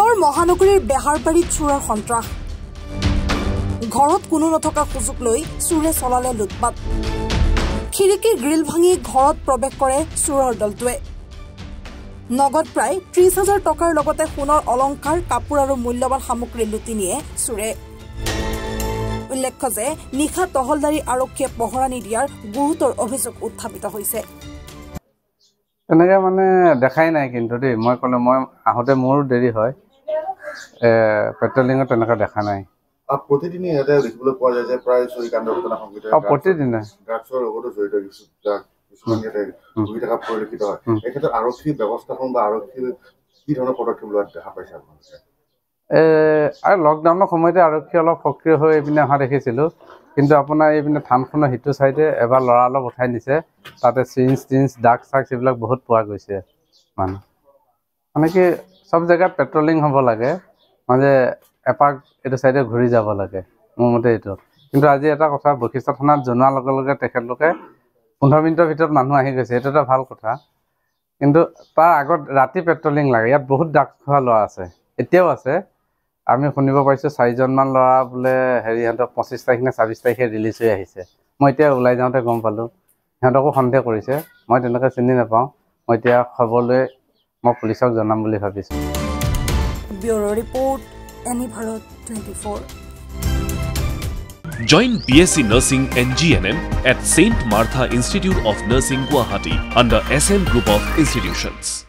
ডিব্ৰুগড় মহানগৰীৰ বেহাৰবাৰীত চোৰৰ সন্ত্ৰাস ঘৰত কোনো নথকা সুযোগ লৈ চোৰে চলালে লুটপাট খিৰিকীৰ গ্ৰিল ভাঙি ঘৰত প্ৰৱেশ কৰে চোৰৰ দলটোৱে নগদ প্ৰায় ৩০,০০০ টকাৰ লগতে সোণৰ অলংকাৰ কাপোৰ আৰু মূল্যৱান সামগ্ৰী লুটি নিয়ে চোৰে উল্লেখ্য যে নিশা তহলদাৰী আৰক্ষীয়ে পহৰা নিদিয়াৰ গুৰুতৰ অভিযোগ উত্থাপিত হৈছে এনেকে মানে দেখাই নাই কিন্তু দেই মই কলে মই আহোতে মোৰ দেৰি হয় পেট্ৰলিংত তেনেকা দেখা নাই প্ৰতিদিনে এটা দেখিবলৈ পোৱা যায় যে প্ৰায় চুৰি কাণ্ড ঘটনা সংঘটিত হয় প্ৰতিদিনে ড্ৰাগছৰ লগতো জড়িত কিছুমান ইয়াতে ঘূৰি থকা পৰিলক্ষিত হয় এই ক্ষেত্ৰত আৰক্ষী ব্যৱস্থাপন বা আৰক্ষী কি ধৰণৰ পদক্ষেপ লোৱা দেখা পাইছে আপোনালোকে আৰু লকডাউনৰ সময়তে আৰক্ষী অলপ সক্ৰিয় হৈ এইপিনে অহা দেখিছিলোঁ কিন্তু আপোনাৰ এইপিনে থানখনৰ সিটো চাইডে এবাৰ ল'ৰা অলপ উঠাই নিছে তাতে চিঞ্চ ডাক চাক এইবিলাক বহুত পোৱা গৈছে মানুহ মানে কি চব জেগাত পেট্ৰলিং হ'ব লাগে মানে এপাক এইটো চাইডে ঘূৰি যাব লাগে মোৰ মতে এইটো কিন্তু আজি এটা কথা বশিষ্ঠ থানাত জনোৱাৰ লগে লগে তেখেতলোকে 15 মিনিটৰ ভিতৰত মানুহ আহি গৈছে এইটো এটা ভাল কথা কিন্তু তাৰ আগত ৰাতি পেট্ৰলিং লাগে ইয়াত বহুত ডাক খোৱা ল'ৰা আছে এতিয়াও আছে আমি শুনিব পাইছোঁ 4জনমান ল'ৰা বোলে হেৰিহঁতক 25 তাৰিখ নে 26 তাৰিখে ৰিলিজ হৈ আহিছে মই এতিয়া ওলাই যাওঁতে গম পালোঁ সিহঁতকো সন্দেহ কৰিছে মই তেনেকৈ চিনি নাপাওঁ মই এতিয়া খবৰ লৈ মই পুলিচক জনাম বুলি ভাবিছোঁ bureau report any Bharat 24 Join BSc Nursing and GNM at St. Martha Institute of Nursing, Guwahati under SM Group of Institutions.